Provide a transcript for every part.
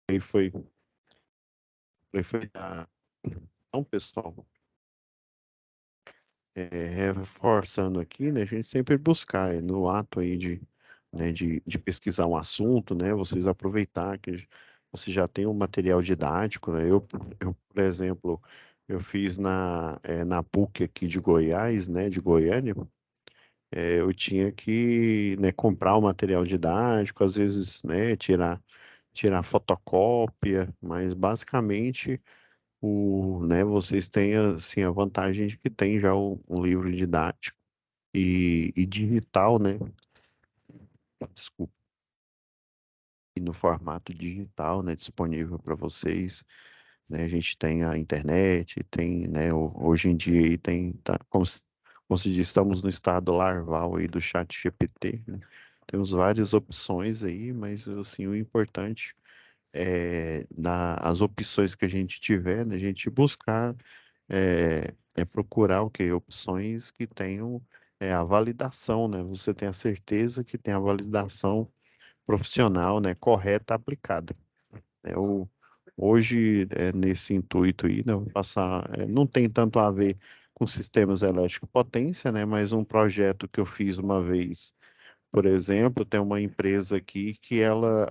Aí foi então, pessoal, reforçando aqui, né, a gente sempre buscar no ato aí de pesquisar um assunto, né, vocês aproveitar que você já tem um material didático, né, por exemplo, eu fiz na PUC aqui de Goiás, né, de Goiânia, eu tinha que, né, comprar o material didático, às vezes, né, tirar fotocópia, mas basicamente né, vocês têm assim, a vantagem de que tem já um livro didático e digital, né? Desculpa, e no formato digital, né, disponível para vocês, né? A gente tem a internet, tem, né, hoje em dia aí tem, tá, como se diz, estamos no estado larval aí do chat GPT, né? Temos várias opções aí, mas assim, o importante as opções que a gente tiver, né, a gente buscar procurar o quê? Opções que tenham a validação, né? Você tem a certeza que tem a validação profissional, né, correta aplicada. Eu, hoje, nesse intuito aí, né, eu vou passar, não tem tanto a ver com sistemas elétricos potência, né, mas um projeto que eu fiz uma vez, por exemplo, tem uma empresa aqui que ela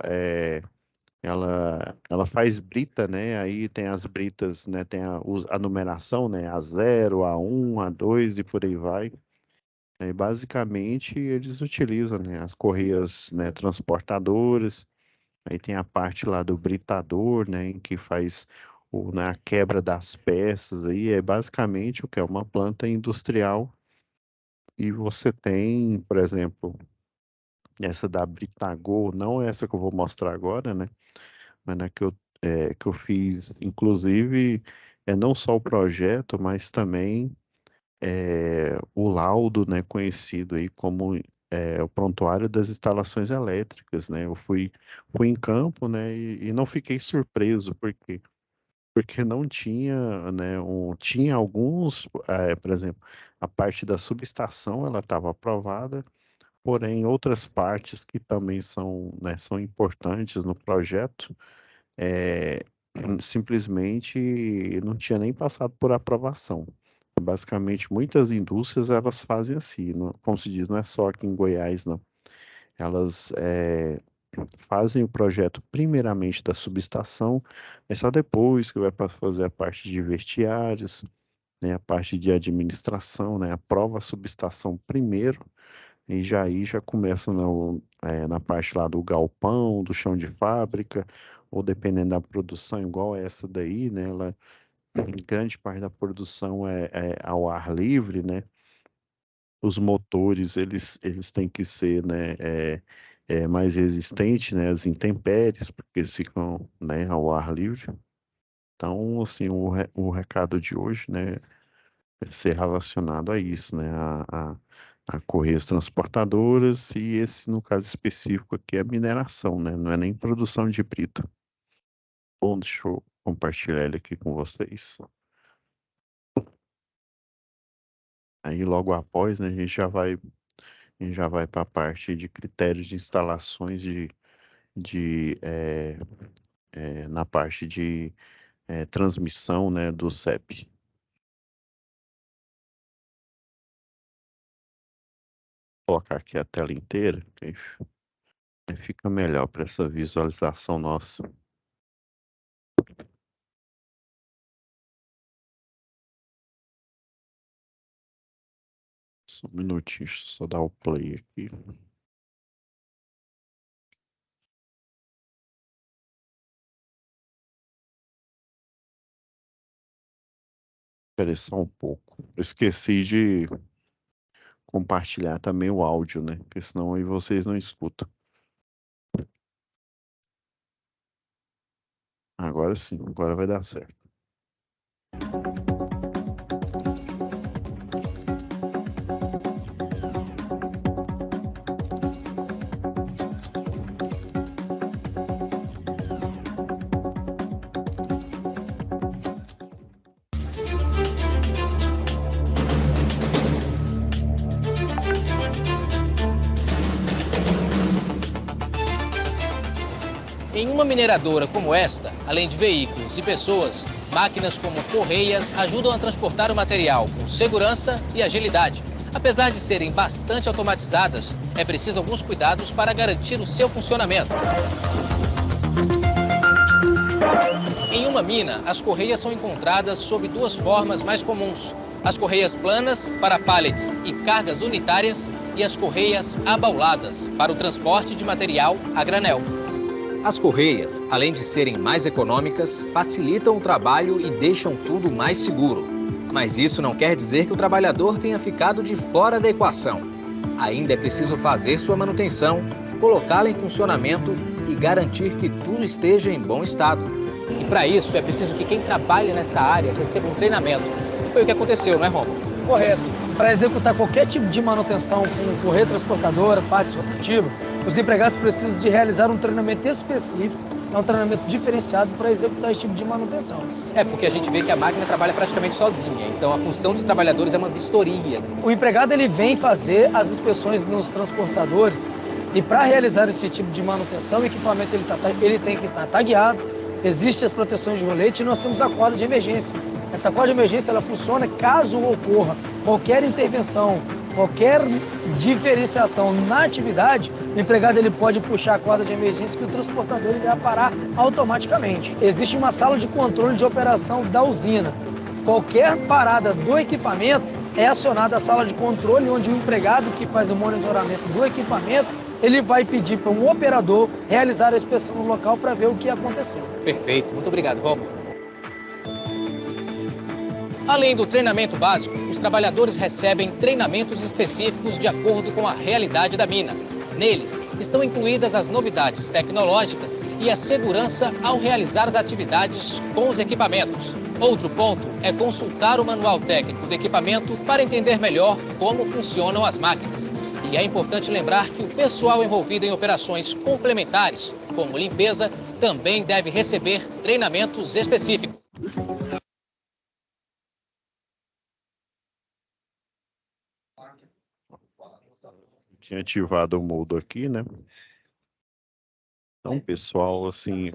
faz brita, né? Aí tem as britas, né? Tem a numeração, né? A zero, a um, a 2 e por aí vai. Aí, basicamente, eles utilizam, né, as correias, né, transportadoras. Aí tem a parte lá do britador, né? Em que faz a quebra das peças. Aí é basicamente o que é uma planta industrial. E você tem, por exemplo, essa da Britagor, não essa que eu vou mostrar agora, né? Mas que eu fiz, inclusive, não só o projeto, mas também o laudo, né, conhecido aí como o prontuário das instalações elétricas, né? Eu fui em campo, né, e não fiquei surpreso, porque não tinha, né, tinha alguns, por exemplo, a parte da subestação, ela estava aprovada, porém outras partes que também são, né, são importantes no projeto, é, simplesmente não tinha nem passado por aprovação. Basicamente, muitas indústrias elas fazem assim, como se diz, não é só aqui em Goiás, não. Elas fazem o projeto primeiramente da subestação, é só depois que vai para fazer a parte de vestiários, né, a parte de administração, né, aprova a subestação primeiro, e já aí já começa na parte lá do galpão, do chão de fábrica, ou dependendo da produção, igual essa daí, né? Grande parte da produção é ao ar livre, né? Os motores, eles têm que ser, né, mais resistentes, né, às intempéries, porque eles ficam, né, ao ar livre. Então, assim, o recado de hoje, né, ser relacionado a isso, né? A correias transportadoras e esse, no caso específico aqui, é mineração, né? Não é nem produção de brita. Bom, deixa eu compartilhar ele aqui com vocês. Aí logo após, né, a gente já vai para a parte de critérios de instalações na parte de transmissão, né, do CEP. Vou colocar aqui a tela inteira, que aí fica melhor para essa visualização nossa. Só um minutinho, deixa eu só dar o play aqui. Espera só um pouco. Eu esqueci de compartilhar também o áudio, né? Porque senão aí vocês não escutam. Agora sim, agora vai dar certo. Em uma mineradora como esta, além de veículos e pessoas, máquinas como correias ajudam a transportar o material com segurança e agilidade. Apesar de serem bastante automatizadas, é preciso alguns cuidados para garantir o seu funcionamento. Em uma mina, as correias são encontradas sob duas formas mais comuns: as correias planas para pallets e cargas unitárias e as correias abauladas para o transporte de material a granel. As correias, além de serem mais econômicas, facilitam o trabalho e deixam tudo mais seguro. Mas isso não quer dizer que o trabalhador tenha ficado de fora da equação. Ainda é preciso fazer sua manutenção, colocá-la em funcionamento e garantir que tudo esteja em bom estado. E para isso é preciso que quem trabalha nesta área receba um treinamento. Foi o que aconteceu, não é, Romulo? Correto. Para executar qualquer tipo de manutenção com correia transportadora, partes rotativas, os empregados precisam de realizar um treinamento específico, um treinamento diferenciado para executar esse tipo de manutenção. É porque a gente vê que a máquina trabalha praticamente sozinha, então a função dos trabalhadores é uma vistoria. O empregado ele vem fazer as inspeções nos transportadores e para realizar esse tipo de manutenção, o equipamento ele tem que estar tagueado, existem as proteções de rolete e nós temos a corda de emergência. Essa corda de emergência ela funciona caso ocorra qualquer intervenção, qualquer diferenciação na atividade, o empregado ele pode puxar a corda de emergência que o transportador ele vai parar automaticamente. Existe uma sala de controle de operação da usina. Qualquer parada do equipamento é acionada a sala de controle, onde o empregado que faz o monitoramento do equipamento, ele vai pedir para um operador realizar a inspeção no local para ver o que aconteceu. Perfeito, muito obrigado, Romulo. Além do treinamento básico, os trabalhadores recebem treinamentos específicos de acordo com a realidade da mina. Neles estão incluídas as novidades tecnológicas e a segurança ao realizar as atividades com os equipamentos. Outro ponto é consultar o manual técnico do equipamento para entender melhor como funcionam as máquinas. E é importante lembrar que o pessoal envolvido em operações complementares, como limpeza, também deve receber treinamentos específicos. Tinha ativado o modo aqui, né? Então, pessoal, assim,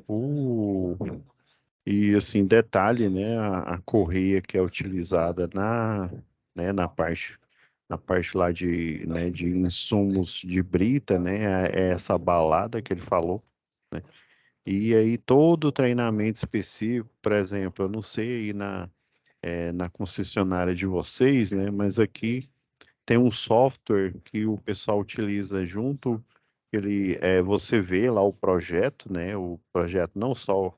e assim, detalhe, né? A correia que é utilizada né, na parte lá de, né, de insumos de brita, né? É essa balada que ele falou, né? E aí todo o treinamento específico, por exemplo, eu não sei aí na concessionária de vocês, né? Mas aqui tem um software que o pessoal utiliza junto, você vê lá o projeto, né? O projeto não só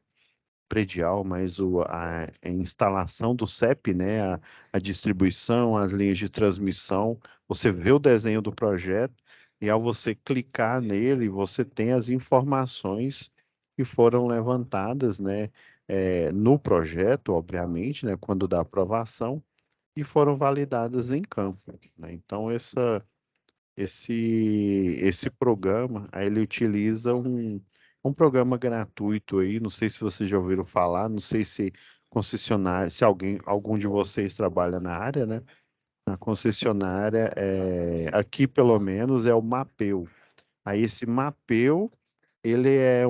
predial, mas a instalação do CEP, né? A distribuição, as linhas de transmissão, você vê o desenho do projeto e ao você clicar nele, você tem as informações que foram levantadas, né? No projeto, obviamente, né? Quando dá aprovação e foram validadas em campo, né? Então, esse programa, aí ele utiliza um programa gratuito aí, não sei se vocês já ouviram falar, não sei se concessionária, se algum de vocês trabalha na área, né? Na concessionária, aqui pelo menos é o Mapeu. Aí esse Mapeu, ele é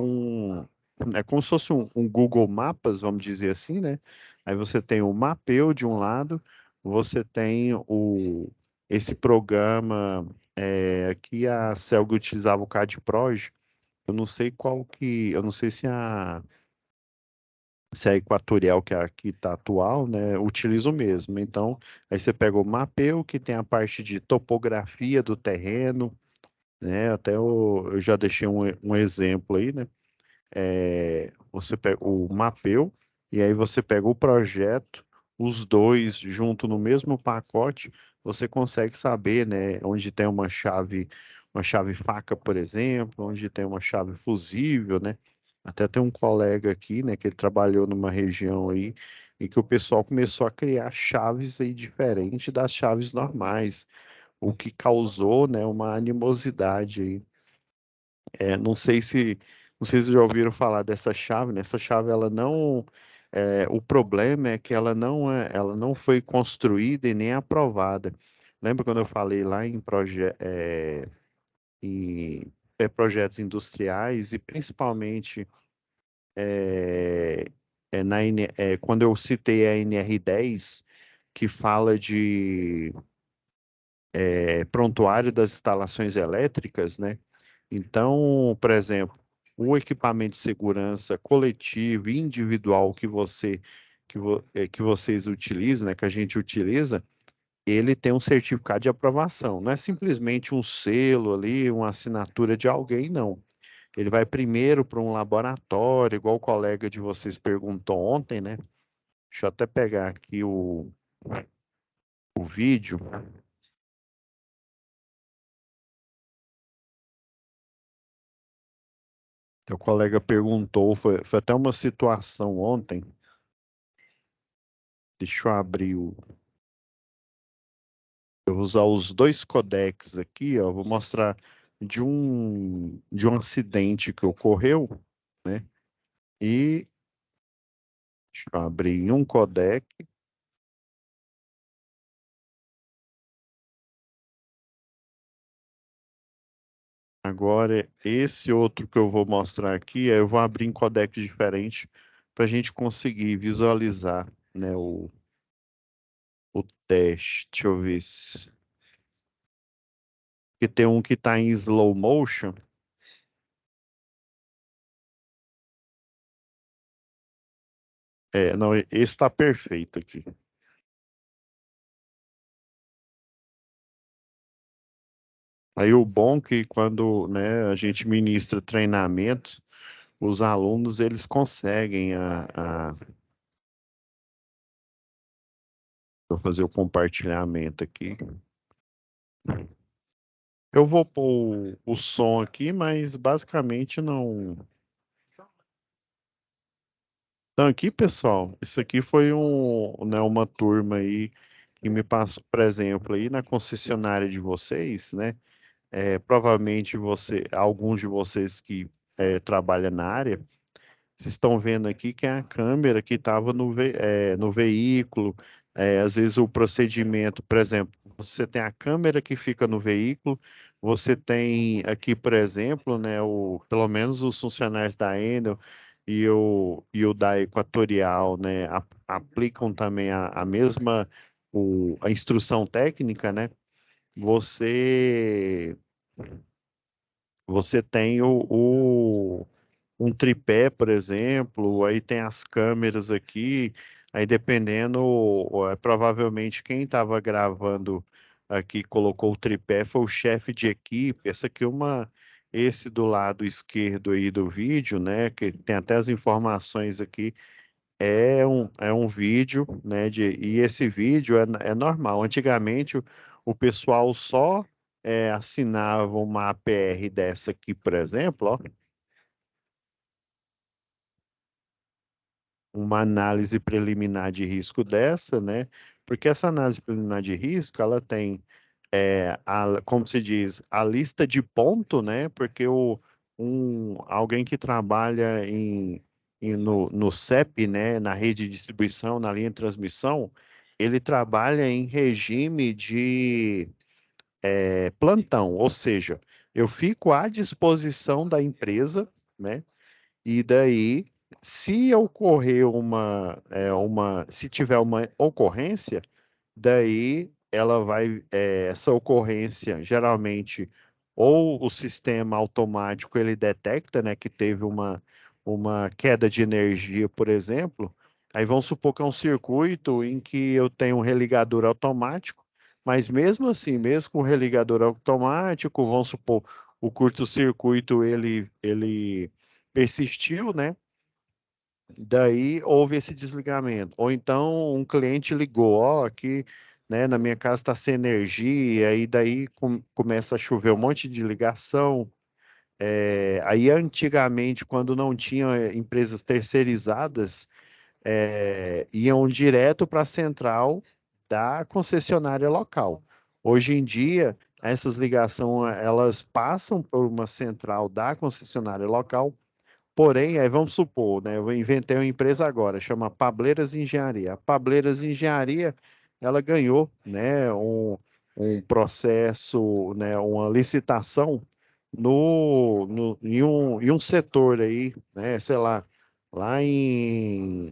como se fosse um Google Mapas, vamos dizer assim, né? Aí você tem o Mapeu de um lado, você tem esse programa que a Celg utilizava o CADPROG, eu não sei se a Equatorial, que é a que está atual, né, utiliza o mesmo. Então, aí você pega o Mapeu, que tem a parte de topografia do terreno, né? Até eu já deixei um exemplo aí, né? Você pega o Mapeu e aí você pega o projeto, os dois junto no mesmo pacote, você consegue saber, né, onde tem uma chave faca, por exemplo, onde tem uma chave fusível, né? Até tem um colega aqui, né, que ele trabalhou numa região aí e que o pessoal começou a criar chaves aí diferentes das chaves normais, o que causou, né, uma animosidade aí. Não sei se já ouviram falar dessa chave, né? Essa chave, o problema é que ela não foi construída e nem aprovada. Lembra quando eu falei lá em projetos industriais e principalmente quando eu citei a NR10, que fala de prontuário das instalações elétricas, né? Então, por exemplo, o equipamento de segurança coletivo e individual que vocês utilizam, né, que a gente utiliza, ele tem um certificado de aprovação. Não é simplesmente um selo ali, uma assinatura de alguém, não. Ele vai primeiro para um laboratório, igual o colega de vocês perguntou ontem, né? Deixa eu até pegar aqui o vídeo. Teu colega perguntou, foi até uma situação ontem. Deixa eu abrir o. Eu vou usar os dois codecs aqui, ó. Vou mostrar de um acidente que ocorreu, né? E deixa eu abrir em um codec. Agora, esse outro que eu vou mostrar aqui, eu vou abrir em codec diferente para a gente conseguir visualizar, né, o teste. Deixa eu ver se. Porque tem um que está em slow motion. Não, esse está perfeito aqui. Aí o bom que quando, né, a gente ministra treinamento, os alunos eles conseguem Vou fazer o compartilhamento aqui. Eu vou pôr o som aqui, mas basicamente não. Então aqui, pessoal, isso aqui foi né, uma turma aí que me passou, por exemplo, aí na concessionária de vocês, né? Provavelmente alguns de vocês que trabalham na área, vocês estão vendo aqui que é a câmera que estava no veículo. Às vezes o procedimento, por exemplo, você tem a câmera que fica no veículo, você tem aqui, por exemplo, né, pelo menos os funcionários da Enel e o da Equatorial, né, aplicam também a mesma a instrução técnica, né? Você você tem um tripé, por exemplo, aí tem as câmeras aqui, aí dependendo, provavelmente quem estava gravando aqui colocou o tripé foi o chefe de equipe. Esse do lado esquerdo aí do vídeo, né, que tem até as informações aqui, é um vídeo, né, e esse vídeo é normal. Antigamente o pessoal só assinava uma APR dessa aqui, por exemplo, ó, uma análise preliminar de risco dessa, né? Porque essa análise preliminar de risco, ela tem, como se diz, a lista de ponto, né? Porque alguém que trabalha no CEP, né? Na rede de distribuição, na linha de transmissão, ele trabalha em regime de plantão, ou seja, eu fico à disposição da empresa, né? E daí, se ocorrer se tiver uma ocorrência, daí essa ocorrência, geralmente, ou o sistema automático ele detecta, né, que teve uma queda de energia, por exemplo. Aí vamos supor que é um circuito em que eu tenho um religador automático, mas mesmo assim, mesmo com o religador automático, vamos supor, o curto-circuito ele persistiu, né? Daí houve esse desligamento. Ou então um cliente ligou, ó, aqui, né, na minha casa está sem energia, e daí começa a chover um monte de ligação. Aí antigamente, quando não tinha empresas terceirizadas, iam direto para a central da concessionária local. Hoje em dia, essas ligações elas passam por uma central da concessionária local. Porém, aí vamos supor, né? Eu inventei uma empresa agora, chama Pableiras Engenharia. A Pableiras Engenharia, ela ganhou, né, um processo, né, uma licitação em um setor aí, né, sei lá em,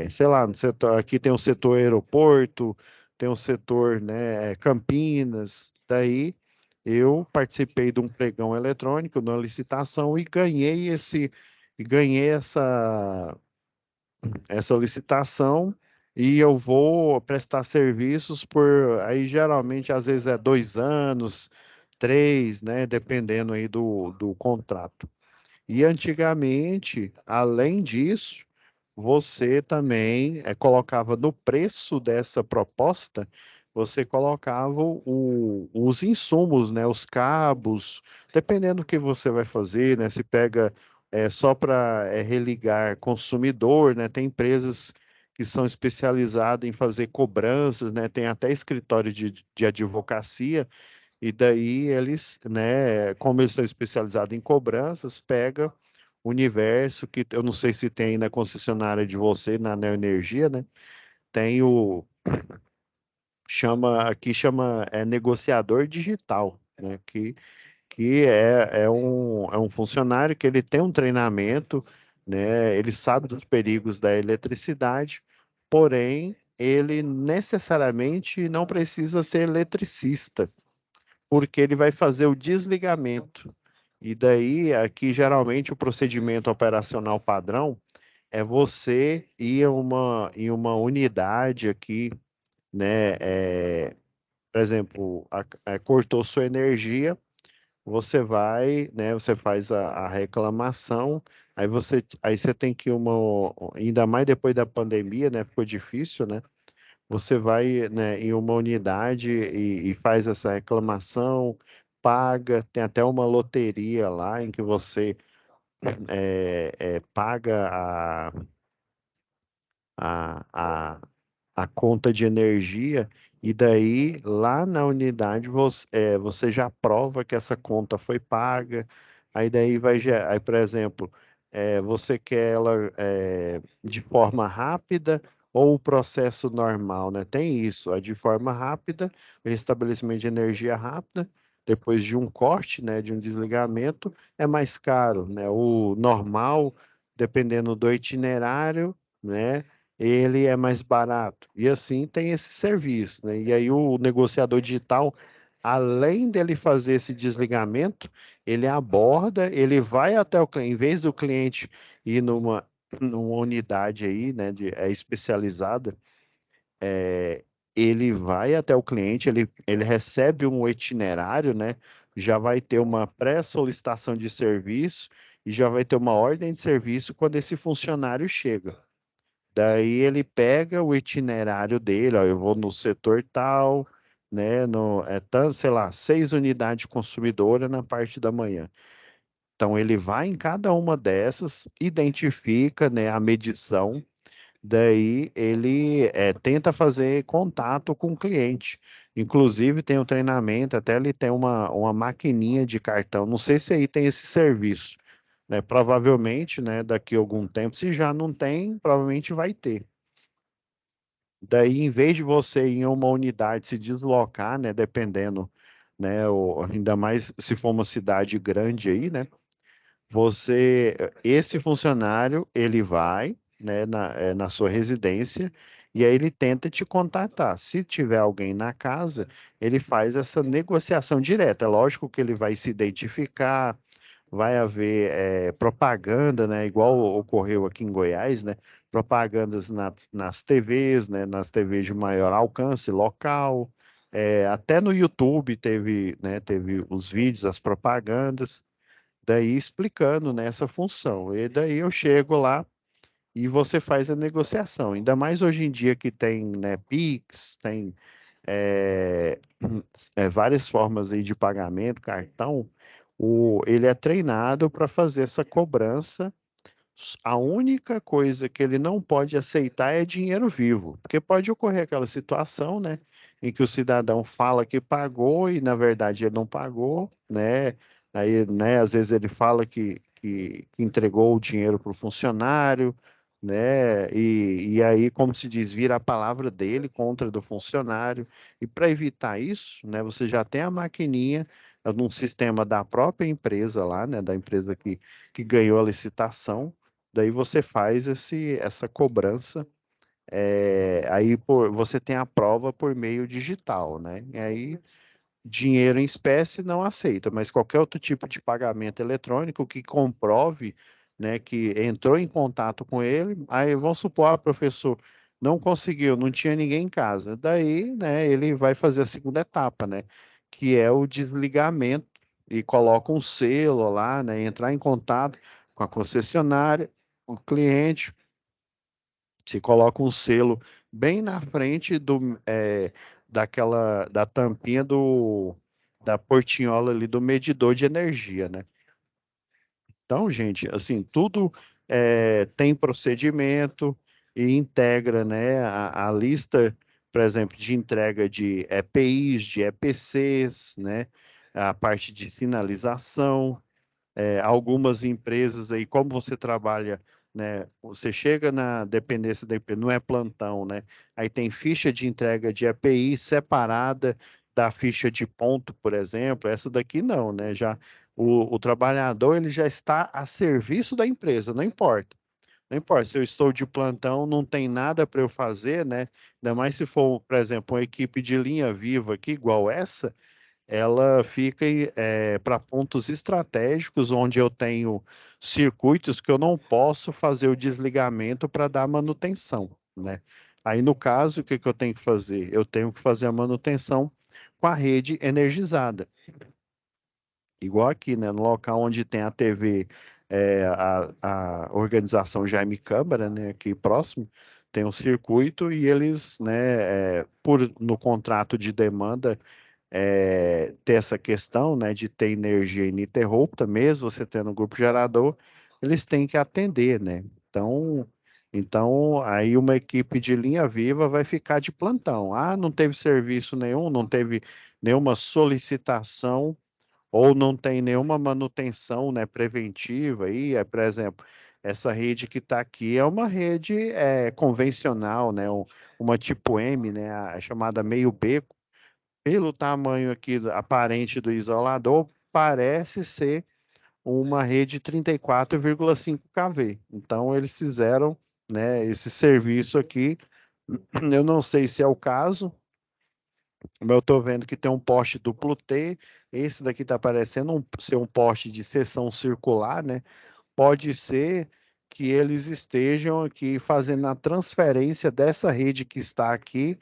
sei lá, no setor, aqui tem o setor aeroporto, tem o setor, né, Campinas, daí eu participei de um pregão eletrônico, de uma licitação e ganhei essa licitação e eu vou prestar serviços por aí geralmente às vezes é 2 anos, 3, né? Dependendo aí do contrato. E antigamente, além disso, você também colocava no preço dessa proposta, você colocava os insumos, né? Os cabos, dependendo do que você vai fazer, né? Se pega só para religar consumidor, né? Tem empresas que são especializadas em fazer cobranças, né? Tem até escritório de advocacia e daí eles, né, como eles são especializados em cobranças, pega o universo que eu não sei se tem aí na concessionária de você, na Neoenergia, né? Tem chama negociador digital, né? Que é um funcionário que ele tem um treinamento, né? Ele sabe dos perigos da eletricidade, porém ele necessariamente não precisa ser eletricista porque ele vai fazer o desligamento. E daí, aqui, geralmente, o procedimento operacional padrão é você ir em uma unidade aqui, né? Por exemplo, cortou sua energia, você vai, né? Você faz a reclamação, aí você tem que ainda mais depois da pandemia, né? Ficou difícil, né? Você vai, né, em uma unidade e faz essa reclamação, paga, tem até uma loteria lá em que você paga a, a, a conta de energia e daí lá na unidade você já prova que essa conta foi paga, aí daí aí, por exemplo, você quer ela de forma rápida ou o processo normal, né? Tem isso, a de forma rápida, o restabelecimento de energia rápida, depois de um corte, né, de um desligamento, é mais caro, né? O normal, dependendo do itinerário, né? Ele é mais barato. E assim tem esse serviço, né? E aí o negociador digital, além dele fazer esse desligamento, ele aborda, ele vai até o cliente, em vez do cliente ir numa unidade aí, né, especializada, é, ele vai até o cliente, ele recebe um itinerário, né? Já vai ter uma pré-solicitação de serviço e já vai ter uma ordem de serviço quando esse funcionário chega. Daí ele pega o itinerário dele, ó, eu vou no setor tal, né, tanto, sei lá, 6 unidades consumidoras na parte da manhã. Então ele vai em cada uma dessas, identifica, né, a medição, daí ele tenta fazer contato com o cliente. Inclusive tem um treinamento, até ele tem uma maquininha de cartão. Não sei se aí tem esse serviço, né? Provavelmente, né, daqui a algum tempo, se já não tem, provavelmente vai ter. Daí, em vez de você ir em uma unidade se deslocar, né, dependendo, né, ainda mais se for uma cidade grande aí, né, esse funcionário, ele vai, né, na sua residência e aí ele tenta te contatar. Se tiver alguém na casa, ele faz essa negociação direta. É lógico que ele vai se identificar, vai haver propaganda, né, igual ocorreu aqui em Goiás, né, propagandas nas TVs, né, nas TVs de maior alcance local, até no YouTube teve os vídeos, as propagandas, daí explicando, né, essa função. E daí eu chego lá e você faz a negociação. Ainda mais hoje em dia que tem, né, Pix, tem é, várias formas aí de pagamento, cartão, ele é treinado para fazer essa cobrança. A única coisa que ele não pode aceitar é dinheiro vivo, porque pode ocorrer aquela situação, né, em que o cidadão fala que pagou e na verdade ele não pagou, né? Aí, né, às vezes ele fala que entregou o dinheiro para o funcionário, né? E aí, como se diz, vira a palavra dele contra a do funcionário. E para evitar isso, né, você já tem a maquininha num sistema da própria empresa lá, né, da empresa que ganhou a licitação. Daí você faz essa cobrança. Aí você tem a prova por meio digital, né? E aí dinheiro em espécie não aceita, mas qualquer outro tipo de pagamento eletrônico que comprove, né, que entrou em contato com ele, aí vamos supor, professor, não conseguiu, não tinha ninguém em casa. Daí, né, ele vai fazer a segunda etapa, né, que é o desligamento e coloca um selo lá, né, entrar em contato com a concessionária, o cliente, se coloca um selo bem na frente da tampinha da portinhola ali do medidor de energia, né? Então, gente, assim, tudo tem procedimento e integra, né, a lista, por exemplo, de entrega de EPIs, de EPCs, né, a parte de sinalização, algumas empresas aí, como você trabalha, né? Você chega na dependência da empresa, não é plantão, né? Aí tem ficha de entrega de EPI separada da ficha de ponto, por exemplo. Essa daqui não, né? Já o trabalhador ele já está a serviço da empresa, não importa. Não importa, se eu estou de plantão, não tem nada para eu fazer, né? Ainda mais se for, por exemplo, uma equipe de linha viva aqui, igual essa, ela fica para pontos estratégicos onde eu tenho circuitos que eu não posso fazer o desligamento para dar manutenção, né? Aí, no caso, o que que eu tenho que fazer? Eu tenho que fazer a manutenção com a rede energizada. Igual aqui, né? No local onde tem a TV, a organização Jaime Câmara, né? Aqui próximo, tem um circuito e eles, né? No contrato de demanda, ter essa questão, né, de ter energia ininterrupta, mesmo você tendo um grupo gerador, eles têm que atender, né? Então, aí uma equipe de linha viva vai ficar de plantão. Ah, não teve serviço nenhum, não teve nenhuma solicitação ou não tem nenhuma manutenção, né, preventiva aí, por exemplo, essa rede que está aqui é uma rede convencional, né, uma tipo M, né, a chamada meio beco, pelo tamanho aqui aparente do isolador, parece ser uma rede 34,5 kV. Então, eles fizeram, né, esse serviço aqui. Eu não sei se é o caso, mas eu estou vendo que tem um poste duplo T. Esse daqui está parecendo ser um poste de seção circular, né? Pode ser que eles estejam aqui fazendo a transferência dessa rede que está aqui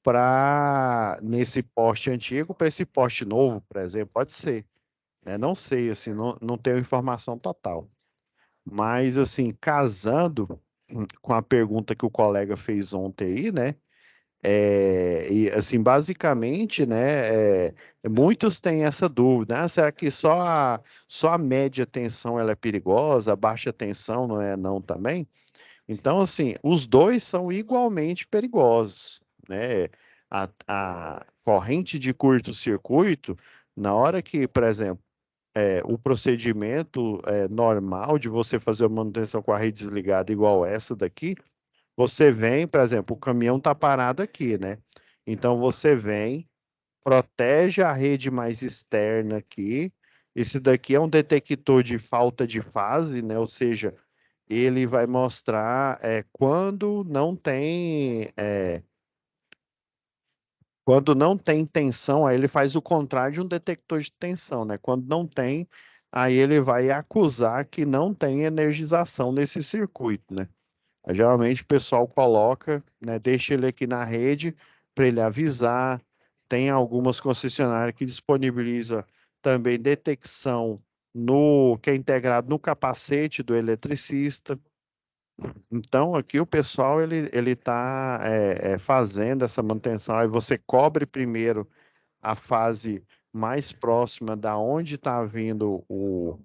para nesse poste antigo para esse poste novo, por exemplo, pode ser. Né? Não sei, assim, não tenho informação total. Mas, assim, casando com a pergunta que o colega fez ontem aí, né? E, assim, basicamente, né? Muitos têm essa dúvida, ah, será que só a média tensão ela é perigosa, a baixa tensão não é não também? Então, assim, os dois são igualmente perigosos, né? A corrente de curto-circuito, na hora que, por exemplo, o procedimento normal de você fazer a manutenção com a rede desligada igual essa daqui, você vem, por exemplo, o caminhão está parado aqui, né? Então, você vem, protege a rede mais externa aqui. Esse daqui é um detector de falta de fase, né? Ou seja, ele vai mostrar quando não tem tensão, aí ele faz o contrário de um detector de tensão, né? Quando não tem, aí ele vai acusar que não tem energização nesse circuito, né? Aí, geralmente o pessoal coloca, né, deixa ele aqui na rede para ele avisar. Tem algumas concessionárias que disponibilizam também detecção que é integrado no capacete do eletricista. Então, aqui o pessoal ele está fazendo essa manutenção. Aí você cobre primeiro a fase mais próxima da onde está vindo o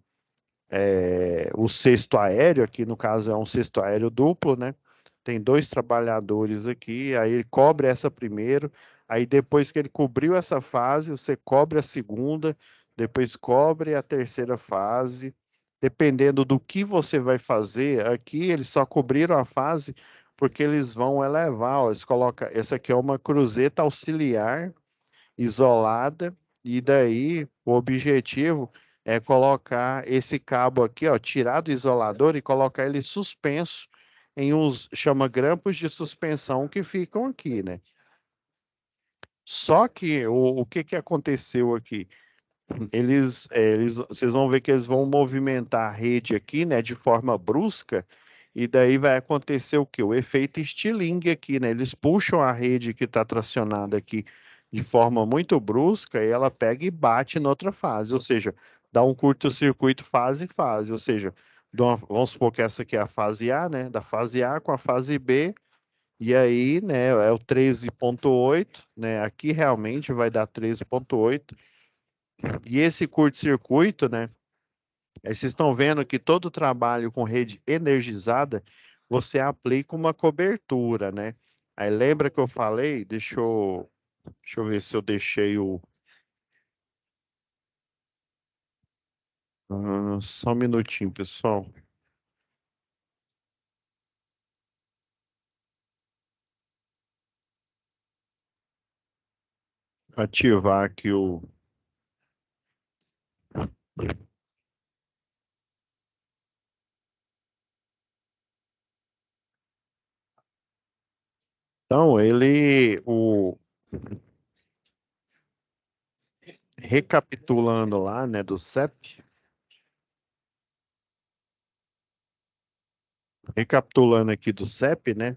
cesto aéreo. Aqui no caso é um cesto aéreo duplo, né? Tem dois trabalhadores aqui, aí ele cobre essa primeiro, aí depois que ele cobriu essa fase, você cobre a segunda, depois cobre a terceira fase. Dependendo do que você vai fazer, aqui eles só cobriram a fase porque eles vão elevar, ó, eles colocam, essa aqui é uma cruzeta auxiliar isolada, E daí o objetivo é colocar esse cabo aqui, ó, tirar do isolador e colocar ele suspenso em uns chama grampos de suspensão que ficam aqui, né? Só que o que que aconteceu aqui? Vocês vão ver que eles vão movimentar a rede aqui, né, de forma brusca, e daí vai acontecer o quê? O efeito estilingue aqui, né? Eles puxam a rede que está tracionada aqui de forma muito brusca e ela pega e bate na outra fase, ou seja, dá um curto-circuito fase, ou seja, vamos supor que essa aqui é a fase A, né? Da fase A com a fase B, e aí, né, é o 13,8, né? Aqui realmente vai dar 13,8. E esse curto-circuito, né? Aí vocês estão vendo que todo trabalho com rede energizada, você aplica uma cobertura, né? Aí lembra que eu falei? Deixa eu ver se eu deixei o. Só um minutinho, pessoal. Ativar aqui o. Então, recapitulando lá, né, do CEP, recapitulando aqui do CEP, né,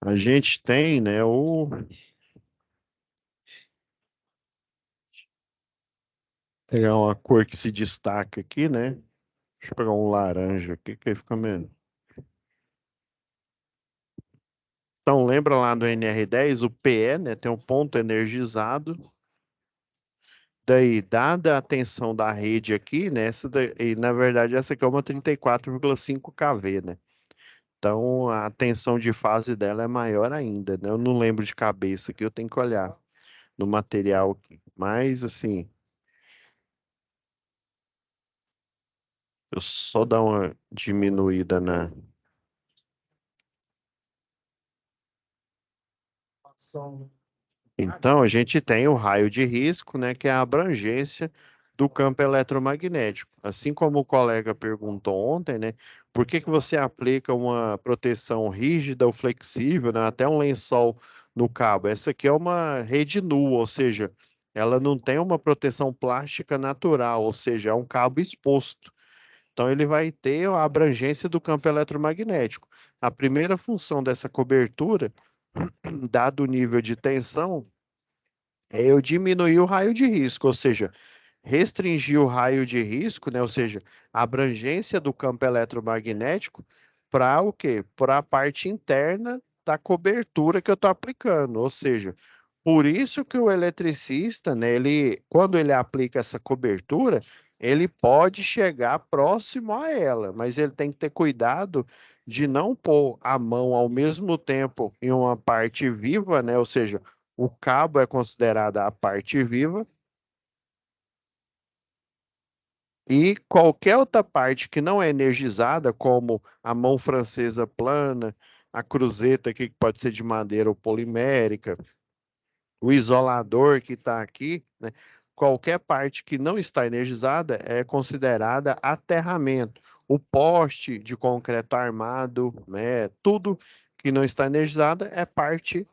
a gente tem, né, pegar uma cor que se destaca aqui, né, deixa eu pegar um laranja aqui, que aí fica menos. Então, lembra lá do NR10, o PE, né, tem um ponto energizado. Daí, dada a tensão da rede aqui, né, e, na verdade essa aqui é uma 34,5 kV, né? Então, a tensão de fase dela é maior ainda, né? Eu não lembro de cabeça aqui, eu tenho que olhar no material aqui. Mas, assim, eu só dar uma diminuída na. Então, a gente tem o raio de risco, né, que é a abrangência do campo eletromagnético. Assim como o colega perguntou ontem, né, por que que você aplica uma proteção rígida ou flexível, né, até um lençol no cabo? Essa aqui é uma rede nua, ou seja, ela não tem uma proteção plástica natural, ou seja, é um cabo exposto. Então, ele vai ter a abrangência do campo eletromagnético. A primeira função dessa cobertura, dado o nível de tensão, é eu diminuir o raio de risco, ou seja, restringir o raio de risco, né? Ou seja, a abrangência do campo eletromagnético para o quê? Para a parte interna da cobertura que eu estou aplicando. Ou seja, por isso que o eletricista, né, quando ele aplica essa cobertura, ele pode chegar próximo a ela, mas ele tem que ter cuidado de não pôr a mão ao mesmo tempo em uma parte viva, né? Ou seja, o cabo é considerada a parte viva e qualquer outra parte que não é energizada, como a mão francesa plana, a cruzeta aqui que pode ser de madeira ou polimérica, o isolador que está aqui, né? Qualquer parte que não está energizada é considerada aterramento. O poste de concreto armado, né? Tudo que não está energizada é parte,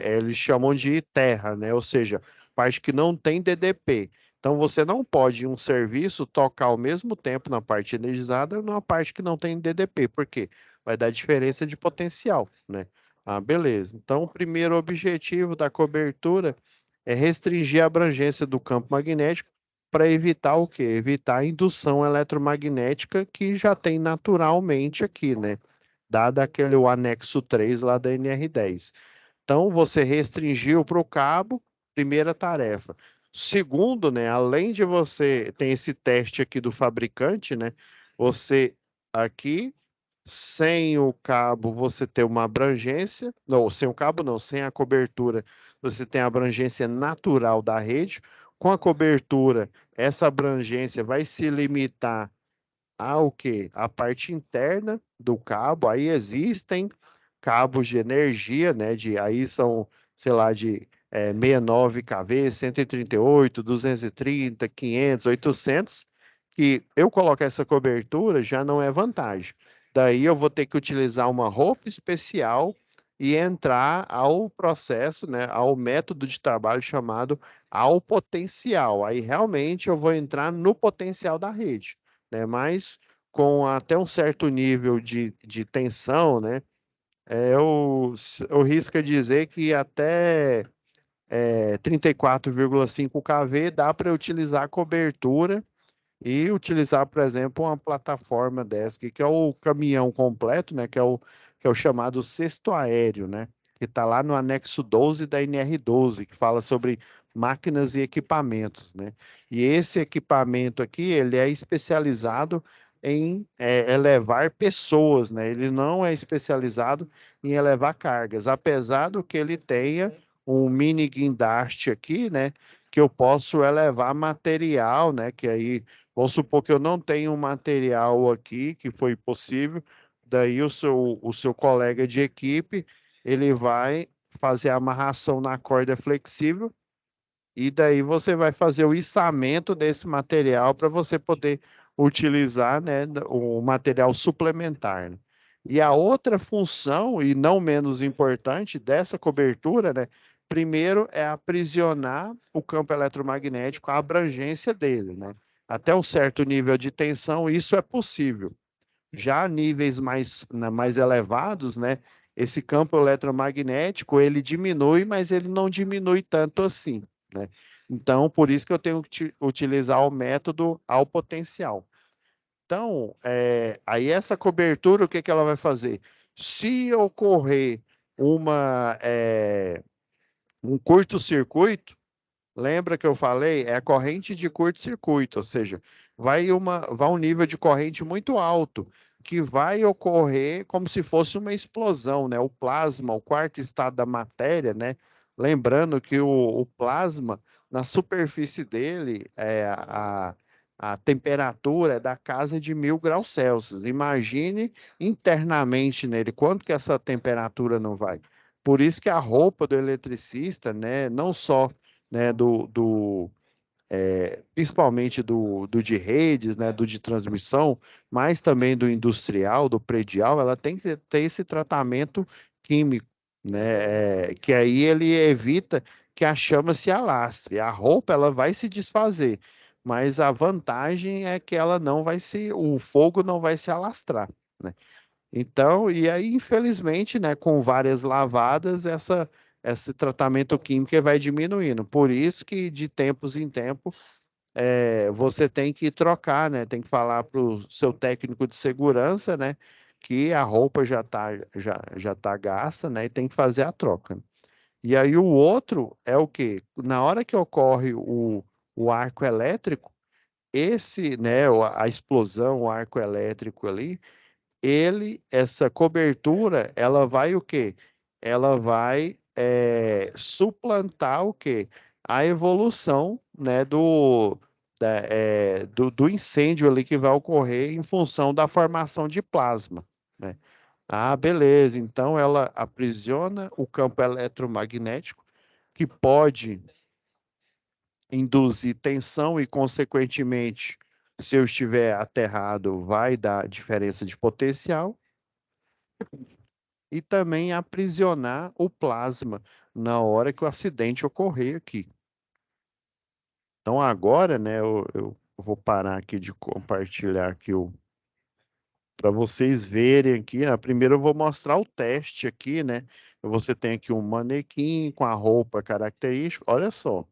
eles chamam de terra, né? Ou seja, parte que não tem DDP. Então você não pode em um serviço tocar ao mesmo tempo na parte energizada e na parte que não tem DDP. Por quê? Vai dar diferença de potencial, né? Ah, beleza. Então, o primeiro objetivo da cobertura é restringir a abrangência do campo magnético para evitar o quê? Evitar a indução eletromagnética que já tem naturalmente aqui, né? Dado aquele o anexo 3 lá da NR10. Então, você restringiu para o cabo, primeira tarefa. Segundo, né, além de você tem esse teste aqui do fabricante, né, você aqui sem o cabo você tem uma abrangência, não, sem o cabo não, sem a cobertura, você tem a abrangência natural da rede. Com a cobertura, essa abrangência vai se limitar ao quê? A parte interna do cabo. Aí existem cabos de energia, né? Aí são, sei lá, de 69 kV, 138, 230, 500, 800, que eu colocar essa cobertura já não é vantagem. Daí eu vou ter que utilizar uma roupa especial e entrar ao processo, né, ao método de trabalho chamado ao potencial. Aí realmente eu vou entrar no potencial da rede, né? Mas com até um certo nível de tensão, né? Eu risco dizer que até 34,5 kV dá para utilizar a cobertura e utilizar, por exemplo, uma plataforma dessa, que é o caminhão completo, né? Que é o chamado cesto aéreo, né? Que está lá no anexo 12 da NR12, que fala sobre máquinas e equipamentos, né? E esse equipamento aqui, ele é especializado em elevar pessoas, né? Ele não é especializado em elevar cargas, apesar do que ele tenha um mini guindaste aqui, né? Que eu posso elevar material, né? Que aí vamos supor que eu não tenho um material aqui que foi possível, daí o seu colega de equipe, ele vai fazer a amarração na corda flexível e daí você vai fazer o içamento desse material para você poder utilizar, né, o material suplementar, né? E a outra função, e não menos importante, dessa cobertura, né, primeiro é aprisionar o campo eletromagnético, a abrangência dele, né? Até um certo nível de tensão, isso é possível. Já a níveis mais elevados, né, esse campo eletromagnético, ele diminui, mas ele não diminui tanto assim, né? Então, por isso que eu tenho que utilizar o método ao potencial. Então, aí essa cobertura, o que que ela vai fazer? Se ocorrer um curto-circuito, lembra que eu falei? É a corrente de curto-circuito, ou seja, vai um nível de corrente muito alto, que vai ocorrer como se fosse uma explosão, né? O plasma, o quarto estado da matéria, né? Lembrando que o plasma, na superfície dele, a temperatura é da casa de 1000 graus Celsius. Imagine internamente nele, quanto que essa temperatura não vai. Por isso que a roupa do eletricista, né, não só né, principalmente do de redes, né, do de transmissão, mas também do industrial, do predial, ela tem que ter esse tratamento químico, né, que aí ele evita que a chama se alastre. A roupa ela vai se desfazer, mas a vantagem é que ela não vai se, o fogo não vai se alastrar, né? Então, e aí, infelizmente, né, com várias lavadas, esse tratamento químico vai diminuindo. Por isso que, de tempos em tempos, você tem que trocar, né? Tem que falar para o seu técnico de segurança, né? Que a roupa já tá gasta, né? E tem que fazer a troca. E aí o outro é o quê? Na hora que ocorre o arco elétrico, né? A explosão, o arco elétrico ali, essa cobertura, ela vai o quê? Ela vai suplantar o quê? A evolução, né, do incêndio ali que vai ocorrer em função da formação de plasma, né? Ah, beleza. Então ela aprisiona o campo eletromagnético que pode induzir tensão e, consequentemente, se eu estiver aterrado, vai dar diferença de potencial e também aprisionar o plasma na hora que o acidente ocorrer aqui. Então agora, né, eu vou parar aqui de compartilhar aqui para vocês verem aqui, né? Primeiro eu vou mostrar o teste aqui, né? Você tem aqui um manequim com a roupa característica. Olha só.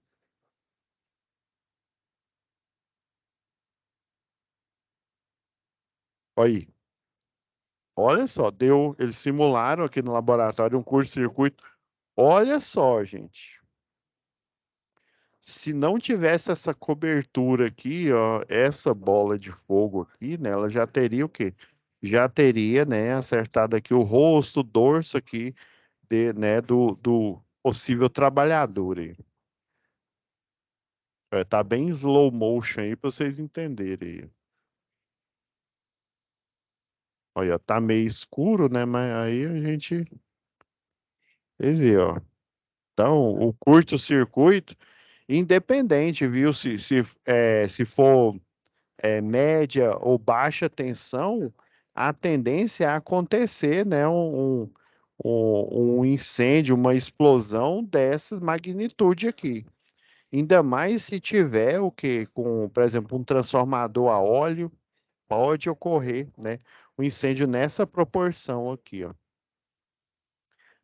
Aí. Olha só, eles simularam aqui no laboratório um curto-circuito. Olha só, gente. Se não tivesse essa cobertura aqui, ó, essa bola de fogo aqui, né, ela já teria o quê? Já teria, né, acertado aqui o rosto, o dorso aqui, né, do possível trabalhador aí. Tá bem slow motion aí para vocês entenderem. Olha, tá meio escuro, né? Mas aí a gente. Quer dizer, ó. Então, o curto-circuito, independente, viu? Se for média ou baixa tensão, a tendência é acontecer, né? Um incêndio, uma explosão dessa magnitude aqui. Ainda mais se tiver o que, com, por exemplo, um transformador a óleo, pode ocorrer, né? Um incêndio nessa proporção aqui, ó.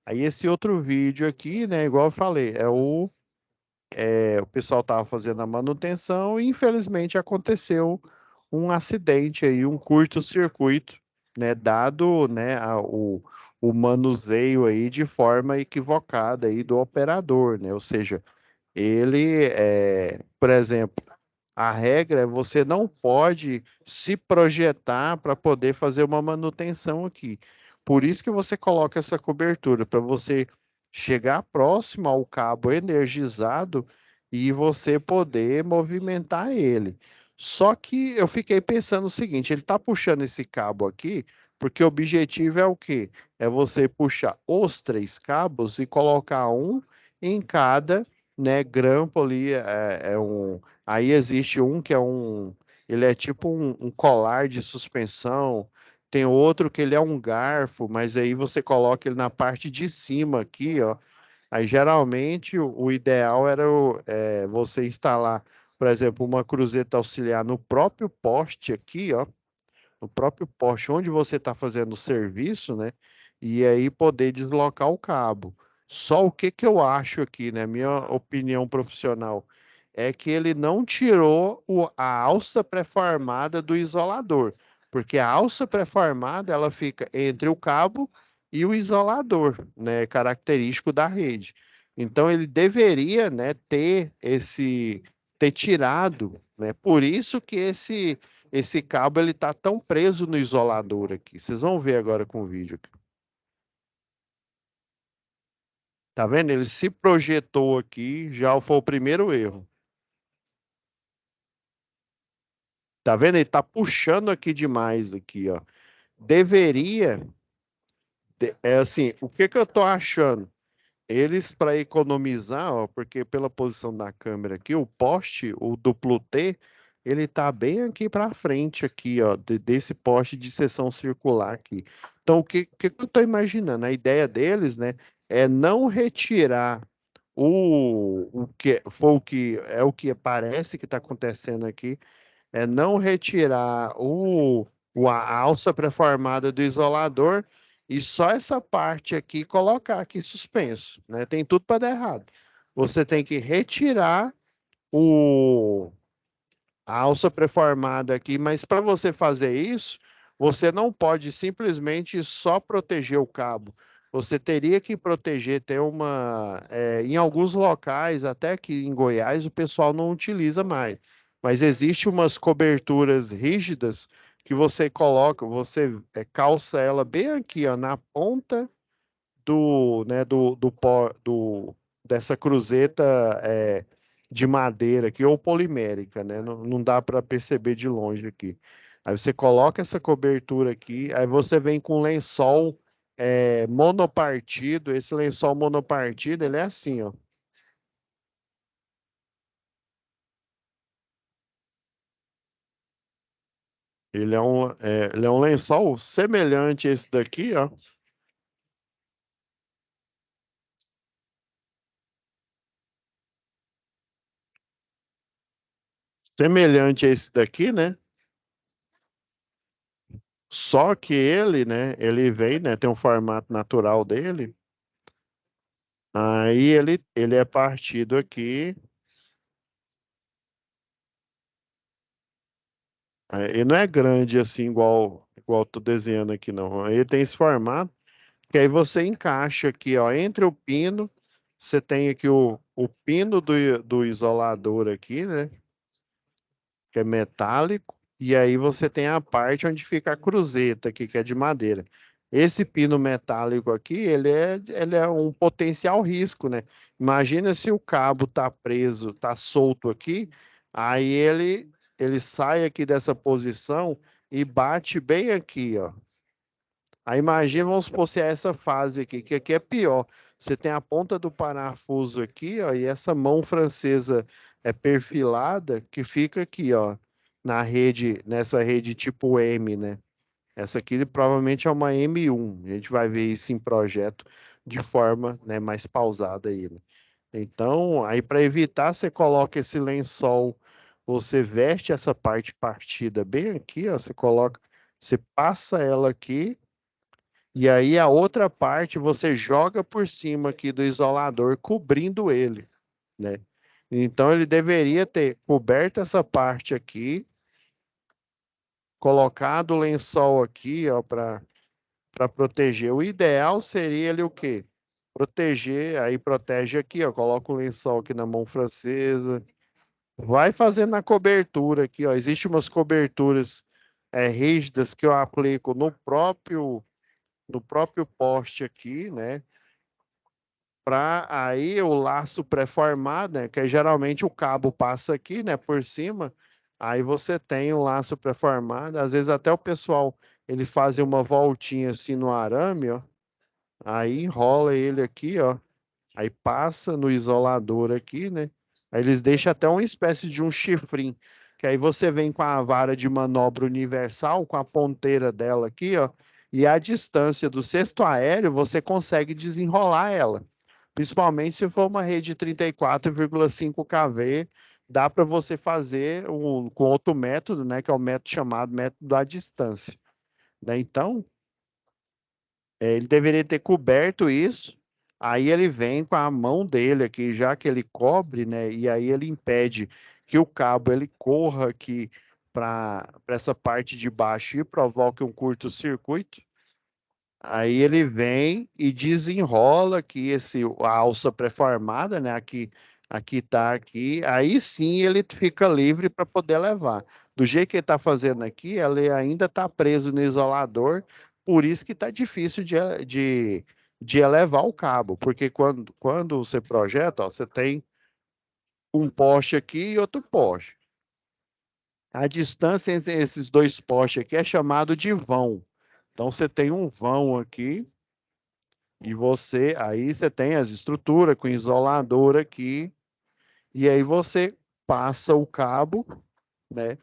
Aí esse outro vídeo aqui, né? Igual eu falei, o pessoal estava fazendo a manutenção e infelizmente aconteceu um acidente aí, um curto-circuito, né, dado, né, o manuseio aí de forma equivocada aí do operador, né, ou seja, por exemplo, a regra é você não pode se projetar para poder fazer uma manutenção aqui. Por isso que você coloca essa cobertura, para você chegar próximo ao cabo energizado e você poder movimentar ele. Só que eu fiquei pensando o seguinte, ele está puxando esse cabo aqui, porque o objetivo é o quê? É você puxar os três cabos e colocar um em cada, né, grampo ali, aí existe um que ele é tipo um colar de suspensão, tem outro que ele é um garfo, mas aí você coloca ele na parte de cima aqui, ó. Aí geralmente o ideal era você instalar, por exemplo, uma cruzeta auxiliar no próprio poste aqui, ó, no próprio poste onde você está fazendo o serviço, né? E aí poder deslocar o cabo. Só o que que eu acho aqui, né? Minha opinião profissional é que ele não tirou a alça pré-formada do isolador, porque a alça pré-formada ela fica entre o cabo e o isolador, né? Característico da rede. Então ele deveria, né, ter tirado, né? Por isso que esse cabo ele tá tão preso no isolador aqui. Vocês vão ver agora com o vídeo aqui. Tá vendo? Ele se projetou aqui, já foi o primeiro erro. Tá vendo? Ele tá puxando aqui demais aqui, ó. Deveria, é assim, o que que eu tô achando? Eles, para economizar, ó, porque pela posição da câmera aqui, o poste, o duplo T, ele tá bem aqui para frente aqui, ó, desse poste de seção circular aqui. Então, o que eu tô imaginando? A ideia deles, né, é não retirar o que foi o que parece que está acontecendo aqui, é não retirar a alça pré-formada do isolador e só essa parte aqui colocar aqui suspenso, né? Tem tudo para dar errado. Você tem que retirar o, a alça pré-formada aqui, mas para você fazer isso, você não pode simplesmente só proteger o cabo. Você teria que proteger, em alguns locais, até aqui em Goiás, o pessoal não utiliza mais. Mas existe umas coberturas rígidas que você coloca, você calça ela bem aqui, ó, na ponta né, dessa cruzeta de madeira aqui ou polimérica, né? Não, não dá para perceber de longe aqui. Aí você coloca essa cobertura aqui, aí você vem com lençol monopartido. Esse lençol monopartido, ele é assim, ó. Ele é um lençol semelhante a esse daqui, ó. Semelhante a esse daqui, né? Só que ele, né? Ele vem, né? Tem um formato natural dele. Aí ele é partido aqui. Ele não é grande assim, igual tô desenhando aqui, não. Ele tem esse formato, que aí você encaixa aqui, ó, entre o pino. Você tem aqui o pino do isolador aqui, né? Que é metálico, e aí você tem a parte onde fica a cruzeta aqui, que é de madeira. Esse pino metálico aqui, ele é um potencial risco, né? Imagina se o cabo tá preso, tá solto aqui, aí ele sai aqui dessa posição e bate bem aqui, ó. Aí imagina, vamos supor, se é essa fase aqui, que aqui é pior. Você tem a ponta do parafuso aqui, ó, e essa mão francesa é perfilada, que fica aqui, ó, na rede, nessa rede tipo M, né? Essa aqui provavelmente é uma M1. A gente vai ver isso em projeto de forma, né, mais pausada aí, né? Então, aí para evitar, você coloca esse lençol, você veste essa parte partida bem aqui, ó, você coloca, você passa ela aqui, e aí a outra parte você joga por cima aqui do isolador, cobrindo ele, né? Então ele deveria ter coberto essa parte aqui, colocado o lençol aqui, ó, para proteger. O ideal seria ele o quê? Proteger, aí protege aqui, ó, coloca o lençol aqui na mão francesa, vai fazendo a cobertura aqui, ó. Existem umas coberturas rígidas que eu aplico no próprio poste aqui, né? Para aí o laço pré-formado, né? Que geralmente o cabo passa aqui, né? Por cima. Aí você tem o laço pré-formado. Às vezes até o pessoal ele faz uma voltinha assim no arame, ó. Aí enrola ele aqui, ó. Aí passa no isolador aqui, né? Aí eles deixam até uma espécie de um chifrinho. Que aí você vem com a vara de manobra universal, com a ponteira dela aqui, ó. E a distância do cesto aéreo, você consegue desenrolar ela. Principalmente se for uma rede 34,5 kV, dá para você fazer com outro método, né? Que é o método chamado método à distância. Né? Então, ele deveria ter coberto isso. Aí ele vem com a mão dele aqui, já que ele cobre, né? E aí ele impede que o cabo ele corra aqui para essa parte de baixo e provoque um curto-circuito. Aí ele vem e desenrola aqui a alça pré-formada, né? Aqui tá aqui. Aí sim ele fica livre para poder levar. Do jeito que ele está fazendo aqui, ele ainda está preso no isolador, por isso que está difícil de elevar o cabo, porque quando você projeta, ó, você tem um poste aqui e outro poste. A distância entre esses dois postes aqui é chamado de vão. Então você tem um vão aqui. E aí você tem as estruturas com isolador aqui, e aí você passa o cabo, né?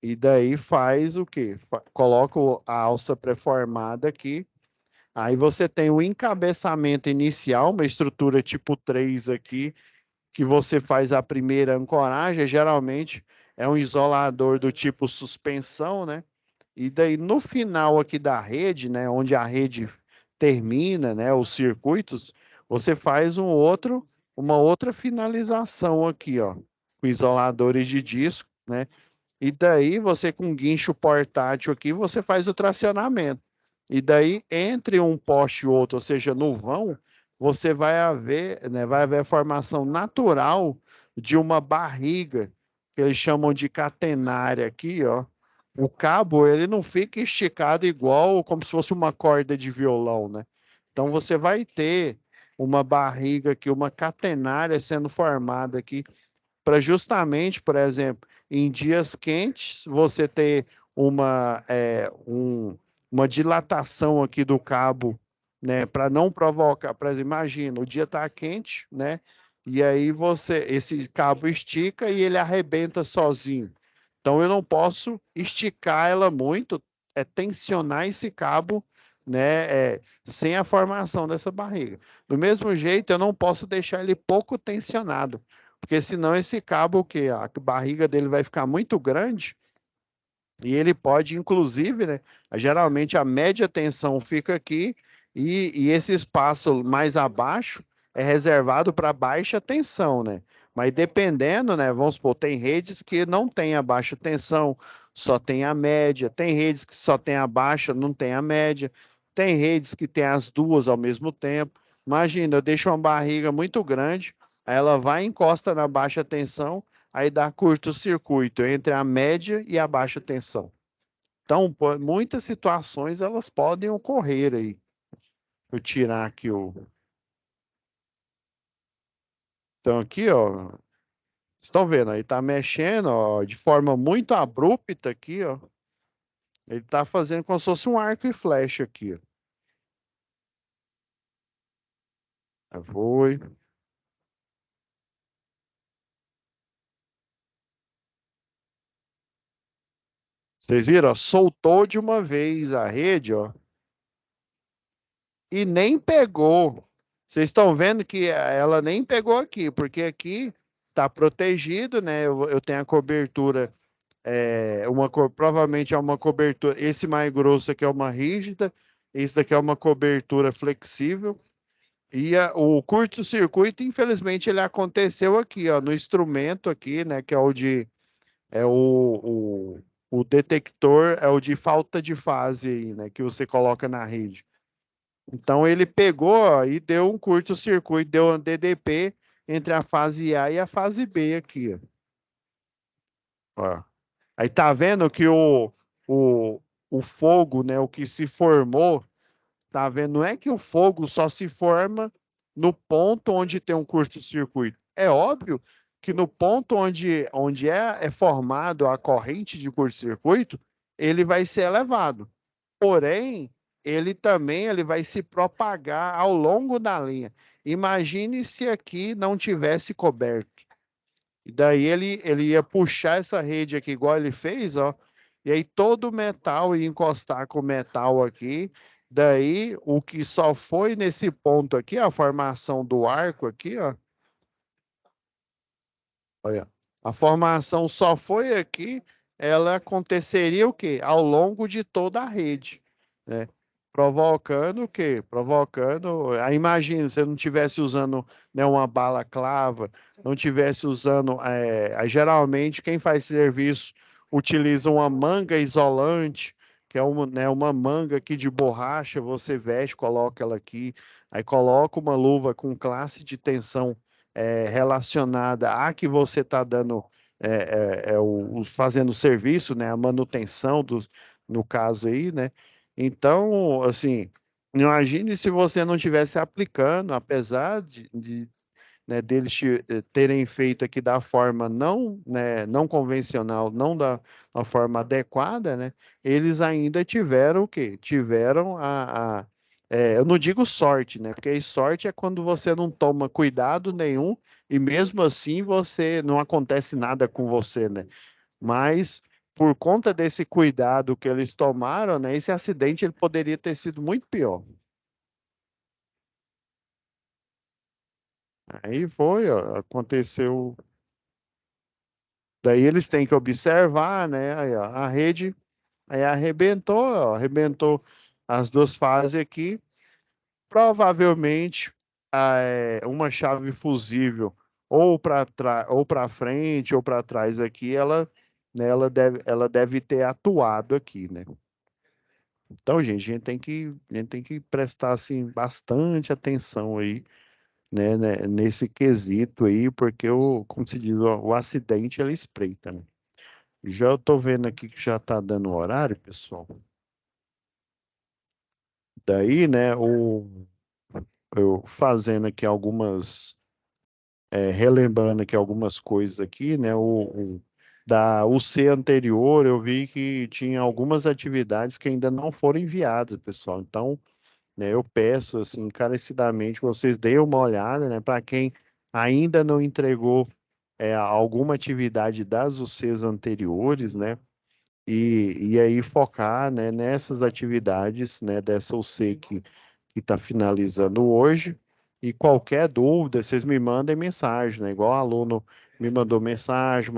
E daí faz o quê? Coloca a alça pré-formada aqui. Aí você tem o encabeçamento inicial, uma estrutura tipo 3 aqui, que você faz a primeira ancoragem, geralmente é um isolador do tipo suspensão, né? E daí no final aqui da rede, né, onde a rede termina, né, os circuitos, você faz uma outra finalização aqui, ó, com isoladores de disco, né? E daí você com guincho portátil aqui, você faz o tracionamento. E daí entre um poste e outro, ou seja, no vão, você vai haver, né, vai haver a formação natural de uma barriga, que eles chamam de catenária aqui, ó. O cabo, ele não fica esticado igual como se fosse uma corda de violão, né? Então você vai ter uma barriga aqui, uma catenária sendo formada aqui para justamente, por exemplo, em dias quentes, você ter uma dilatação aqui do cabo, né, para não provocar, por exemplo, imagina, o dia está quente, né, e aí esse cabo estica e ele arrebenta sozinho. Então eu não posso esticar ela muito, tensionar esse cabo, né, sem a formação dessa barriga. Do mesmo jeito, eu não posso deixar ele pouco tensionado, porque senão esse cabo, o quê? A barriga dele vai ficar muito grande e ele pode, inclusive, né? Geralmente a média tensão fica aqui e esse espaço mais abaixo é reservado para baixa tensão, né? Mas dependendo, né? Vamos supor, tem redes que não tem a baixa tensão, só tem a média. Tem redes que só tem a baixa, não tem a média. Tem redes que tem as duas ao mesmo tempo. Imagina, eu deixo uma barriga muito grande, aí ela vai e encosta na baixa tensão, aí dá curto-circuito entre a média e a baixa tensão. Então, muitas situações elas podem ocorrer aí. Vou tirar aqui o. Então, aqui, ó. Estão vendo? Aí tá mexendo, ó, de forma muito abrupta aqui, ó. Ele tá fazendo como se fosse um arco e flecha aqui, ó. Foi. Vocês viram, ó, soltou de uma vez a rede, ó, e nem pegou. Vocês estão vendo que ela nem pegou aqui, porque aqui está protegido, né? Eu tenho a cobertura, provavelmente é uma cobertura. Esse mais grosso aqui é uma rígida, esse daqui é uma cobertura flexível. E o curto-circuito, infelizmente, ele aconteceu aqui, ó, no instrumento aqui, né? Que é o de é o detector, é o de falta de fase aí, né? Que você coloca na rede. Então ele pegou ó, e deu um curto-circuito, deu um DDP entre a fase A e a fase B aqui, ó. Aí tá vendo que o, o fogo, né, o que se formou, tá vendo? Não é que o fogo só se forma no ponto onde tem um curto-circuito. É óbvio que no ponto onde é formado a corrente de curto-circuito, ele vai ser elevado. Porém, ele vai se propagar ao longo da linha. Imagine se aqui não tivesse coberto. E daí ele ia puxar essa rede aqui, igual ele fez, ó. E aí todo o metal ia encostar com o metal aqui. Daí o que só foi nesse ponto aqui, a formação do arco aqui, ó. Olha, a formação só foi aqui, ela aconteceria o quê? Ao longo de toda a rede, né? Provocando o quê? Provocando, aí imagina, se eu não tivesse usando, né, uma balaclava, não tivesse usando, aí geralmente quem faz serviço utiliza uma manga isolante, que é uma, né, uma manga aqui de borracha, você veste, coloca ela aqui, aí coloca uma luva com classe de tensão relacionada a que você está dando fazendo serviço, né, a manutenção dos, no caso aí, né? Então, assim, imagine se você não estivesse aplicando, apesar né, deles terem feito aqui da forma não, né, não convencional, não da forma adequada, né, eles ainda tiveram o quê? Tiveram eu não digo sorte, né, porque aí sorte é quando você não toma cuidado nenhum e mesmo assim você não acontece nada com você, né? Mas por conta desse cuidado que eles tomaram, né, esse acidente ele poderia ter sido muito pior. Aí foi, ó, aconteceu. Daí eles têm que observar, né? Aí, ó, a rede aí arrebentou, ó, arrebentou as duas fases aqui. Provavelmente uma chave fusível ou para trás, ou para frente ou para trás aqui, né, ela deve ter atuado aqui, né? Então, gente, a gente tem que prestar assim bastante atenção aí, né, nesse quesito aí, porque como se diz, o acidente ele espreita, né? Já eu tô vendo aqui que já tá dando horário, pessoal. Daí, né, eu fazendo aqui relembrando aqui algumas coisas aqui, né, da UC anterior, eu vi que tinha algumas atividades que ainda não foram enviadas, pessoal. Então, né, eu peço, assim, encarecidamente, que vocês deem uma olhada, né, para quem ainda não entregou alguma atividade das UCs anteriores, né, e aí focar, né, nessas atividades, né, dessa UC que está finalizando hoje. E qualquer dúvida, vocês me mandem mensagem, né? Igual o aluno me mandou mensagem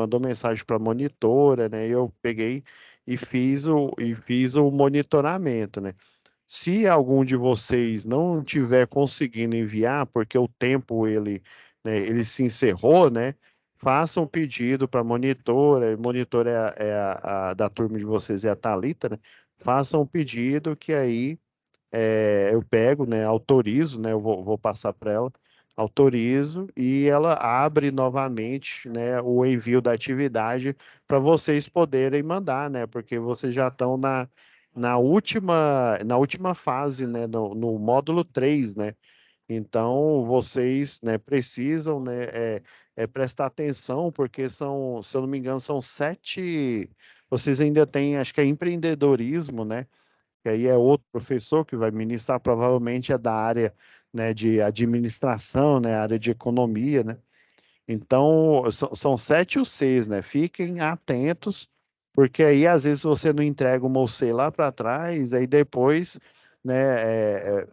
para a monitora, né? Eu peguei e fiz o monitoramento, né? Se algum de vocês não tiver conseguindo enviar, porque o tempo né, ele se encerrou, né? Façam um pedido para a monitora da turma de vocês é a Thalita, né? Façam um pedido que aí eu pego, né? Autorizo, né? Vou passar para ela, autorizo e ela abre novamente, né? O envio da atividade para vocês poderem mandar, né? Porque vocês já estão na última fase, né, no módulo 3, né? Então, vocês, né, precisam, né, prestar atenção, porque são, se eu não me engano, são 7. Vocês ainda têm, acho que é empreendedorismo, né? Que aí é outro professor que vai ministrar, provavelmente é da área né, de administração, né, área de economia, né? Então, são 7 ou 6, né? Fiquem atentos, porque aí às vezes você não entrega uma OC lá para trás, aí depois, né,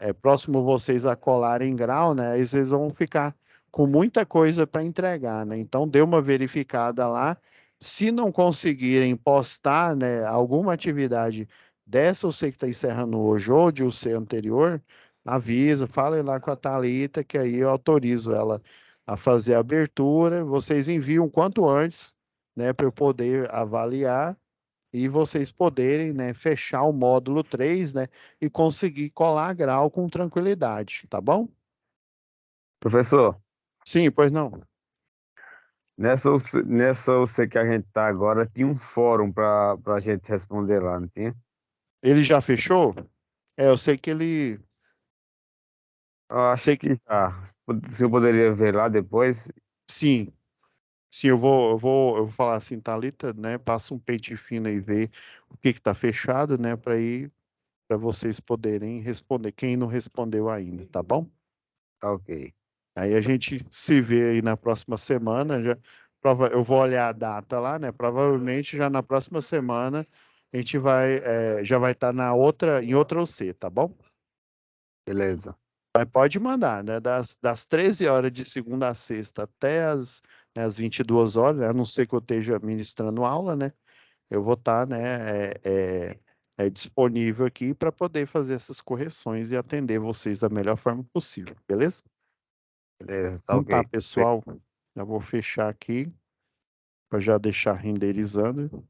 é próximo vocês a colarem grau, né? Aí vocês vão ficar com muita coisa para entregar, né? Então, dê uma verificada lá. Se não conseguirem postar, né, alguma atividade dessa OC que está encerrando hoje ou de OC anterior, avisa, fale lá com a Thalita, que aí eu autorizo ela a fazer a abertura, vocês enviam quanto antes, né, para eu poder avaliar e vocês poderem, né, fechar o módulo 3, né, e conseguir colar grau com tranquilidade, tá bom? Professor, Sim, pois não. nessa UC que a gente tá agora, tinha um fórum para a gente responder lá, não tinha? Ele já fechou? Eu sei que ele, Eu acho sei que que já. Se eu poderia ver lá depois. sim. Sim, eu vou falar assim, Thalita, né, passa um pente fino e vê o que está fechado, né, para vocês poderem responder, quem não respondeu ainda, tá bom? Tá ok. Aí a gente se vê aí na próxima semana. Eu vou olhar a data lá, né? Provavelmente já na próxima semana a gente já vai estar em outra OC, tá bom? Beleza. Mas pode mandar, né? Das 13 horas de segunda a sexta até as 22 horas, né? A não ser que eu esteja ministrando aula, né? Eu vou estar, né, disponível aqui para poder fazer essas correções e atender vocês da melhor forma possível, beleza? Beleza, tá Então tá, ok. pessoal, já vou fechar aqui para já deixar renderizando.